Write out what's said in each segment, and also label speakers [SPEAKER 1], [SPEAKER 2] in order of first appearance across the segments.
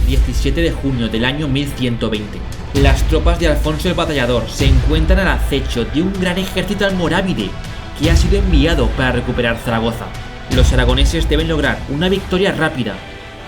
[SPEAKER 1] 17 de junio del año 1120. Las tropas de Alfonso el Batallador se encuentran al acecho de un gran ejército almorávide que ha sido enviado para recuperar Zaragoza. Los aragoneses deben lograr una victoria rápida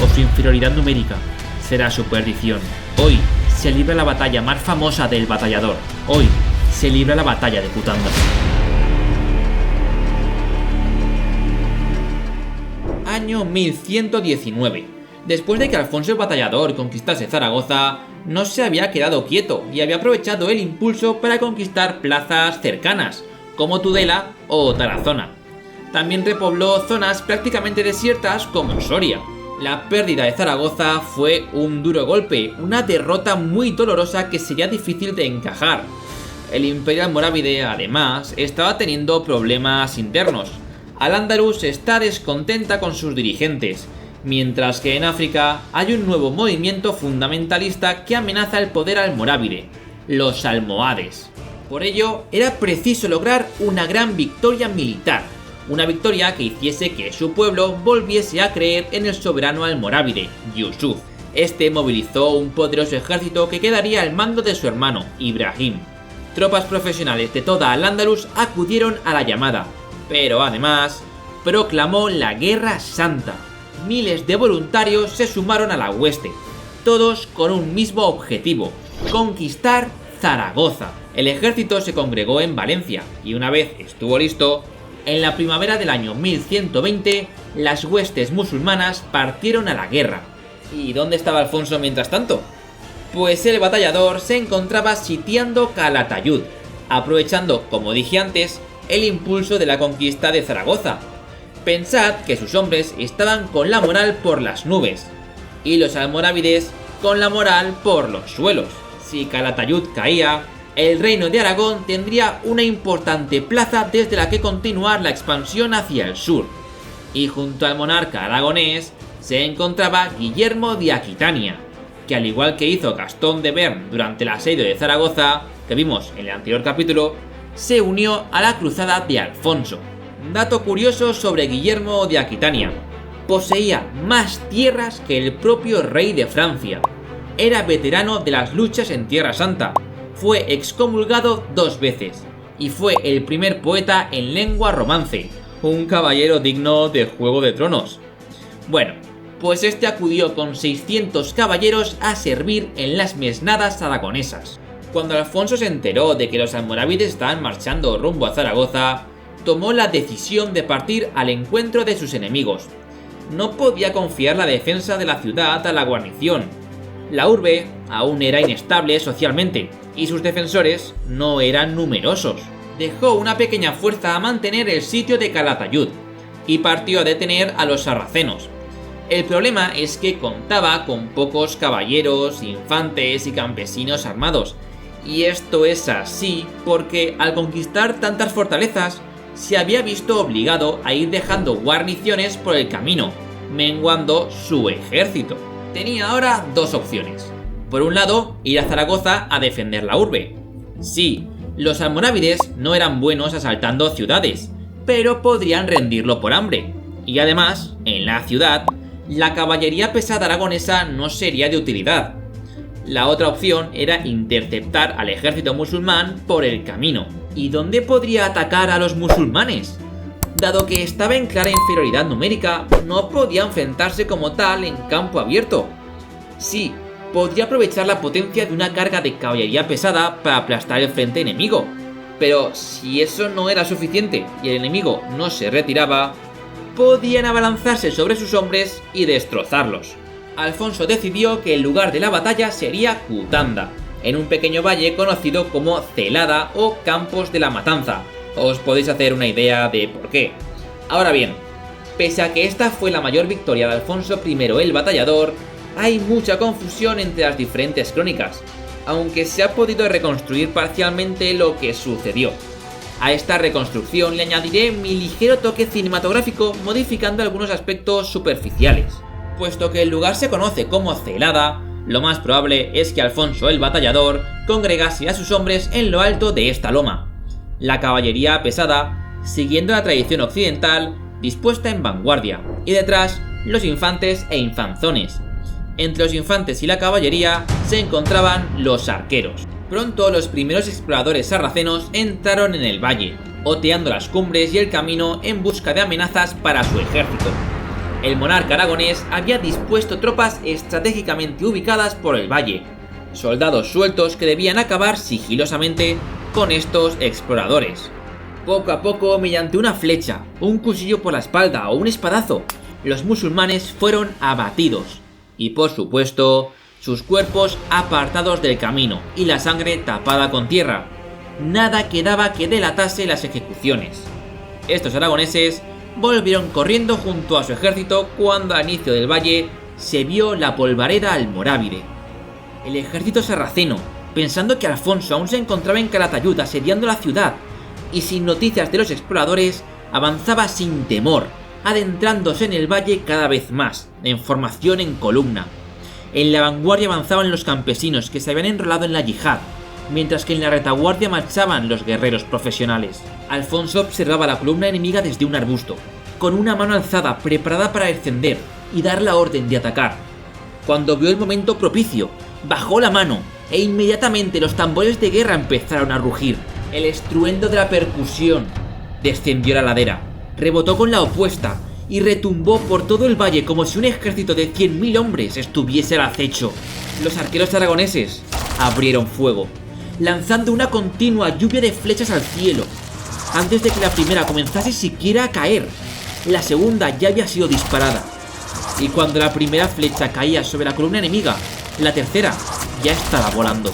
[SPEAKER 1] o su inferioridad numérica será su perdición. Hoy se libra la batalla más famosa del Batallador. Hoy se libra la batalla de Cutanda. Año 1119. Después de que Alfonso el Batallador conquistase Zaragoza, no se había quedado quieto y había aprovechado el impulso para conquistar plazas cercanas, como Tudela o Tarazona. También repobló zonas prácticamente desiertas como Soria. La pérdida de Zaragoza fue un duro golpe, una derrota muy dolorosa que sería difícil de encajar. El imperio almorávide, además, estaba teniendo problemas internos. Al-Ándalus está descontenta con sus dirigentes, mientras que en África hay un nuevo movimiento fundamentalista que amenaza el poder almorávide, los almohades. Por ello, era preciso lograr una gran victoria militar, una victoria que hiciese que su pueblo volviese a creer en el soberano almorávide, Yusuf. Este movilizó un poderoso ejército que quedaría al mando de su hermano, Ibrahim. Tropas profesionales de toda Al-Ándalus acudieron a la llamada, pero además proclamó la Guerra Santa. Miles de voluntarios se sumaron a la hueste, todos con un mismo objetivo: conquistar Zaragoza. El ejército se congregó en Valencia y una vez estuvo listo, en la primavera del año 1120, las huestes musulmanas partieron a la guerra. ¿Y dónde estaba Alfonso mientras tanto? Pues el batallador se encontraba sitiando Calatayud, aprovechando, como dije antes, el impulso de la conquista de Zaragoza. Pensad que sus hombres estaban con la moral por las nubes, y los almorávides con la moral por los suelos. Si Calatayud caía, el reino de Aragón tendría una importante plaza desde la que continuar la expansión hacia el sur. Y junto al monarca aragonés se encontraba Guillermo de Aquitania, que al igual que hizo Gastón de Bern durante el asedio de Zaragoza, que vimos en el anterior capítulo, se unió a la cruzada de Alfonso. Dato curioso sobre Guillermo de Aquitania: poseía más tierras que el propio rey de Francia. Era veterano de las luchas en Tierra Santa, fue excomulgado 2 veces y fue el primer poeta en lengua romance, un caballero digno de Juego de Tronos. Bueno, pues este acudió con 600 caballeros a servir en las mesnadas aragonesas. Cuando Alfonso se enteró de que los almorávides estaban marchando rumbo a Zaragoza, tomó la decisión de partir al encuentro de sus enemigos. No podía confiar la defensa de la ciudad a la guarnición. La urbe aún era inestable socialmente y sus defensores no eran numerosos. Dejó una pequeña fuerza a mantener el sitio de Calatayud y partió a detener a los sarracenos. El problema es que contaba con pocos caballeros, infantes y campesinos armados. Y esto es así porque al conquistar tantas fortalezas, se había visto obligado a ir dejando guarniciones por el camino, menguando su ejército. Tenía ahora 2 opciones. Por un lado, ir a Zaragoza a defender la urbe. Sí, los almorávides no eran buenos asaltando ciudades, pero podrían rendirlo por hambre. Y además, en la ciudad, la caballería pesada aragonesa no sería de utilidad. La otra opción era interceptar al ejército musulmán por el camino. ¿Y dónde podría atacar a los musulmanes? Dado que estaba en clara inferioridad numérica, no podía enfrentarse como tal en campo abierto. Sí, podría aprovechar la potencia de una carga de caballería pesada para aplastar el frente enemigo. Pero si eso no era suficiente y el enemigo no se retiraba, podían abalanzarse sobre sus hombres y destrozarlos. Alfonso decidió que el lugar de la batalla sería Cutanda, en un pequeño valle conocido como Celada o Campos de la Matanza. Os podéis hacer una idea de por qué. Ahora bien, pese a que esta fue la mayor victoria de Alfonso I el Batallador, hay mucha confusión entre las diferentes crónicas, aunque se ha podido reconstruir parcialmente lo que sucedió. A esta reconstrucción le añadiré mi ligero toque cinematográfico modificando algunos aspectos superficiales. Puesto que el lugar se conoce como Celada, lo más probable es que Alfonso el Batallador congregase a sus hombres en lo alto de esta loma. La caballería pesada, siguiendo la tradición occidental, dispuesta en vanguardia, y detrás los infantes e infanzones. Entre los infantes y la caballería se encontraban los arqueros. Pronto los primeros exploradores sarracenos entraron en el valle, oteando las cumbres y el camino en busca de amenazas para su ejército. El monarca aragonés había dispuesto tropas estratégicamente ubicadas por el valle, soldados sueltos que debían acabar sigilosamente con estos exploradores. Poco a poco, mediante una flecha, un cuchillo por la espalda o un espadazo, los musulmanes fueron abatidos y, por supuesto, sus cuerpos apartados del camino y la sangre tapada con tierra. Nada quedaba que delatase las ejecuciones. Estos aragoneses volvieron corriendo junto a su ejército cuando al inicio del valle se vio la polvareda almorávide. El ejército sarraceno, pensando que Alfonso aún se encontraba en Calatayud asediando la ciudad y sin noticias de los exploradores, avanzaba sin temor, adentrándose en el valle cada vez más, en formación en columna. En la vanguardia avanzaban los campesinos que se habían enrolado en la yihad, mientras que en la retaguardia marchaban los guerreros profesionales. Alfonso observaba la columna enemiga desde un arbusto, con una mano alzada preparada para descender y dar la orden de atacar. Cuando vio el momento propicio, bajó la mano e inmediatamente los tambores de guerra empezaron a rugir. El estruendo de la percusión descendió la ladera, rebotó con la opuesta y retumbó por todo el valle como si un ejército de 100.000 hombres estuviese al acecho. Los arqueros aragoneses abrieron fuego, lanzando una continua lluvia de flechas al cielo. Antes de que la primera comenzase siquiera a caer, la segunda ya había sido disparada. Y cuando la primera flecha caía sobre la columna enemiga, la tercera ya estaba volando.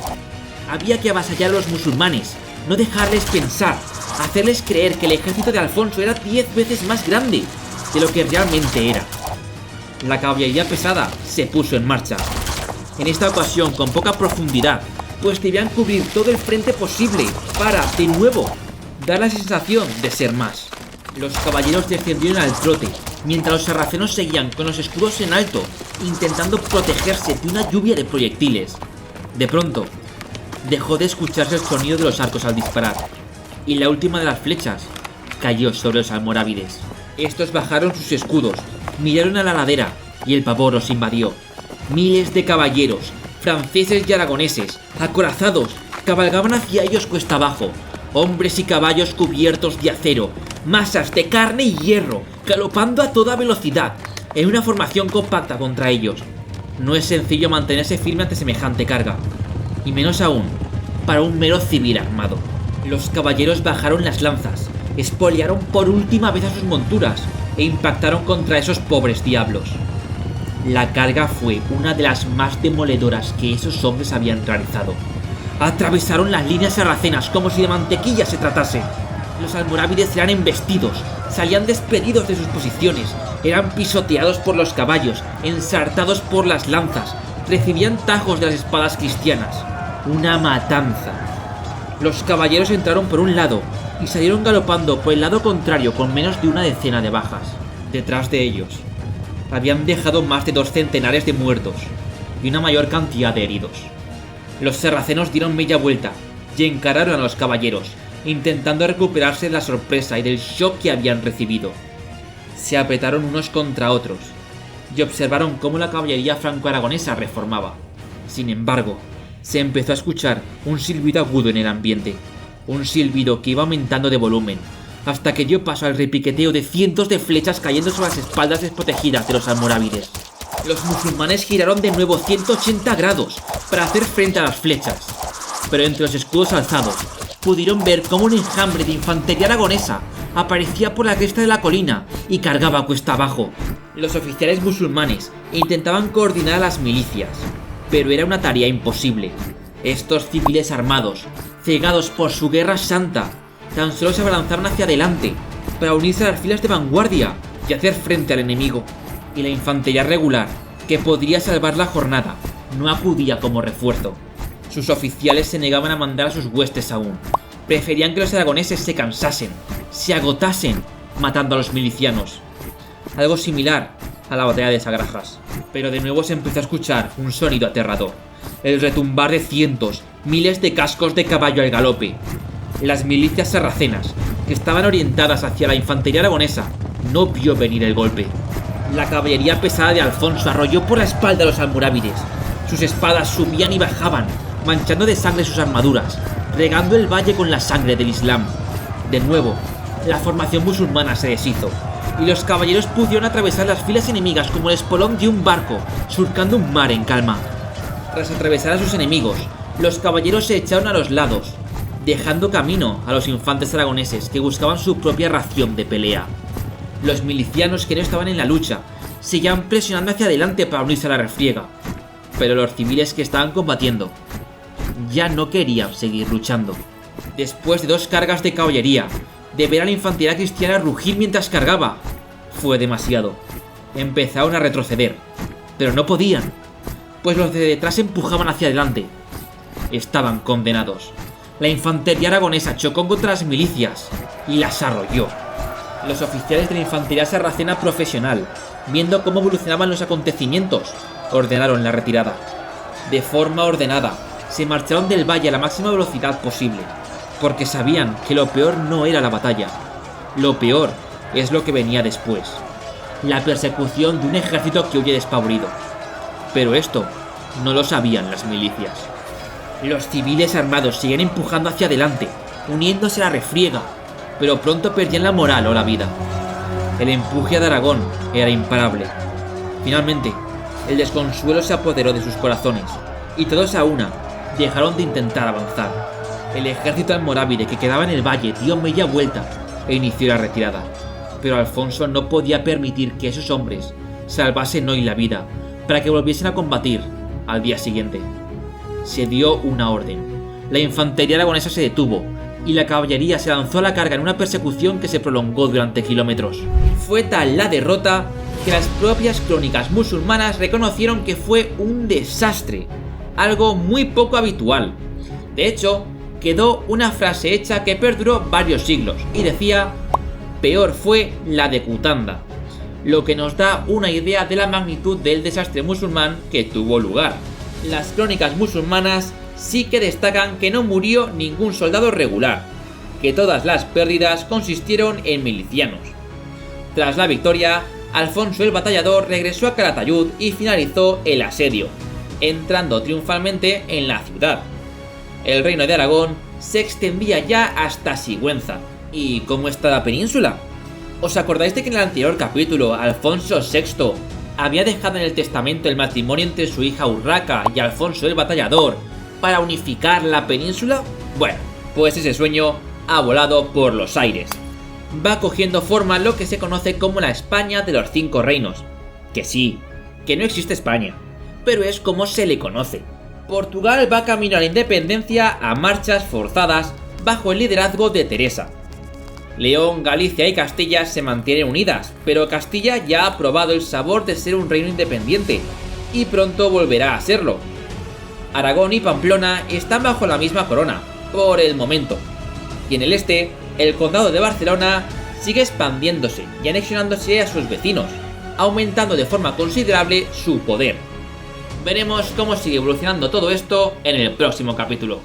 [SPEAKER 1] Había que avasallar a los musulmanes, no dejarles pensar, hacerles creer que el ejército de Alfonso era 10 veces más grande de lo que realmente era. La caballería pesada se puso en marcha. En esta ocasión con poca profundidad, pues debían cubrir todo el frente posible para, de nuevo, dar la sensación de ser más. Los caballeros descendieron al trote, mientras los sarracenos seguían con los escudos en alto, intentando protegerse de una lluvia de proyectiles. De pronto, dejó de escucharse el sonido de los arcos al disparar, y la última de las flechas cayó sobre los almorávides. Estos bajaron sus escudos, miraron a la ladera, y el pavor los invadió. Miles de caballeros, franceses y aragoneses, acorazados, cabalgaban hacia ellos cuesta abajo. Hombres y caballos cubiertos de acero, masas de carne y hierro, galopando a toda velocidad, en una formación compacta contra ellos. No es sencillo mantenerse firme ante semejante carga, y menos aún para un mero civil armado. Los caballeros bajaron las lanzas, espoliaron por última vez a sus monturas e impactaron contra esos pobres diablos. La carga fue una de las más demoledoras que esos hombres habían realizado. Atravesaron las líneas sarracenas como si de mantequilla se tratase. Los almorávides eran embestidos, salían despedidos de sus posiciones, eran pisoteados por los caballos, ensartados por las lanzas, recibían tajos de las espadas cristianas. Una matanza. Los caballeros entraron por un lado y salieron galopando por el lado contrario con menos de una decena de bajas. Detrás de ellos habían dejado más de 2 centenares de muertos y una mayor cantidad de heridos. Los sarracenos dieron media vuelta y encararon a los caballeros, intentando recuperarse de la sorpresa y del shock que habían recibido. Se apretaron unos contra otros y observaron cómo la caballería franco-aragonesa reformaba. Sin embargo, se empezó a escuchar un silbido agudo en el ambiente, un silbido que iba aumentando de volumen, hasta que dio paso al repiqueteo de cientos de flechas cayendo sobre las espaldas desprotegidas de los almorávides. Los musulmanes giraron de nuevo 180 grados para hacer frente a las flechas, pero entre los escudos alzados pudieron ver cómo un enjambre de infantería aragonesa aparecía por la cresta de la colina y cargaba cuesta abajo. Los oficiales musulmanes intentaban coordinar a las milicias, pero era una tarea imposible. Estos civiles armados, cegados por su guerra santa, tan solo se abalanzaban hacia adelante para unirse a las filas de vanguardia y hacer frente al enemigo. Y la infantería regular, que podría salvar la jornada, no acudía como refuerzo. Sus oficiales se negaban a mandar a sus huestes aún. Preferían que los aragoneses se cansasen, se agotasen, matando a los milicianos. Algo similar a la batalla de Sagrajas. Pero de nuevo se empezó a escuchar un sonido aterrador. El retumbar de cientos, miles de cascos de caballo al galope. Las milicias sarracenas, que estaban orientadas hacia la infantería aragonesa, no vio venir el golpe. La caballería pesada de Alfonso arrolló por la espalda a los almorávides. Sus espadas subían y bajaban, manchando de sangre sus armaduras, regando el valle con la sangre del Islam. De nuevo, la formación musulmana se deshizo, y los caballeros pudieron atravesar las filas enemigas como el espolón de un barco, surcando un mar en calma. Tras atravesar a sus enemigos, los caballeros se echaron a los lados, dejando camino a los infantes aragoneses que buscaban su propia ración de pelea. Los milicianos que no estaban en la lucha seguían presionando hacia adelante para unirse a la refriega, pero los civiles que estaban combatiendo ya no querían seguir luchando. Después de 2 cargas de caballería, de ver a la infantería cristiana rugir mientras cargaba, fue demasiado. Empezaron a retroceder, pero no podían, pues los de detrás empujaban hacia adelante. Estaban condenados. La infantería aragonesa chocó contra las milicias y las arrolló. Los oficiales de la infantería sarracena profesional, viendo cómo evolucionaban los acontecimientos, ordenaron la retirada. De forma ordenada, se marcharon del valle a la máxima velocidad posible, porque sabían que lo peor no era la batalla. Lo peor es lo que venía después: la persecución de un ejército que huye despavorido. Pero esto no lo sabían las milicias. Los civiles armados seguían empujando hacia adelante, uniéndose a la refriega, pero pronto perdían la moral o la vida. El empuje de Aragón era imparable. Finalmente, el desconsuelo se apoderó de sus corazones, y todos a una dejaron de intentar avanzar. El ejército almorávide que quedaba en el valle dio media vuelta e inició la retirada, pero Alfonso no podía permitir que esos hombres salvasen hoy la vida para que volviesen a combatir al día siguiente. Se dio una orden. La infantería aragonesa se detuvo y la caballería se lanzó a la carga en una persecución que se prolongó durante kilómetros. Fue tal la derrota que las propias crónicas musulmanas reconocieron que fue un desastre, algo muy poco habitual. De hecho, quedó una frase hecha que perduró varios siglos y decía: peor fue la de Cutanda, lo que nos da una idea de la magnitud del desastre musulmán que tuvo lugar. Las crónicas musulmanas sí que destacan que no murió ningún soldado regular, que todas las pérdidas consistieron en milicianos. Tras la victoria, Alfonso el Batallador regresó a Calatayud y finalizó el asedio, entrando triunfalmente en la ciudad. El reino de Aragón se extendía ya hasta Sigüenza. ¿Y cómo está la península? ¿Os acordáis de que en el anterior capítulo Alfonso VI había dejado en el testamento el matrimonio entre su hija Urraca y Alfonso el Batallador para unificar la península? Bueno, pues ese sueño ha volado por los aires. Va cogiendo forma lo que se conoce como la España de los 5 reinos. Que sí, que no existe España, pero es como se le conoce. Portugal va camino a la independencia a marchas forzadas bajo el liderazgo de Teresa. León, Galicia y Castilla se mantienen unidas, pero Castilla ya ha probado el sabor de ser un reino independiente y pronto volverá a serlo. Aragón y Pamplona están bajo la misma corona, por el momento, y en el este, el condado de Barcelona sigue expandiéndose y anexionándose a sus vecinos, aumentando de forma considerable su poder. Veremos cómo sigue evolucionando todo esto en el próximo capítulo.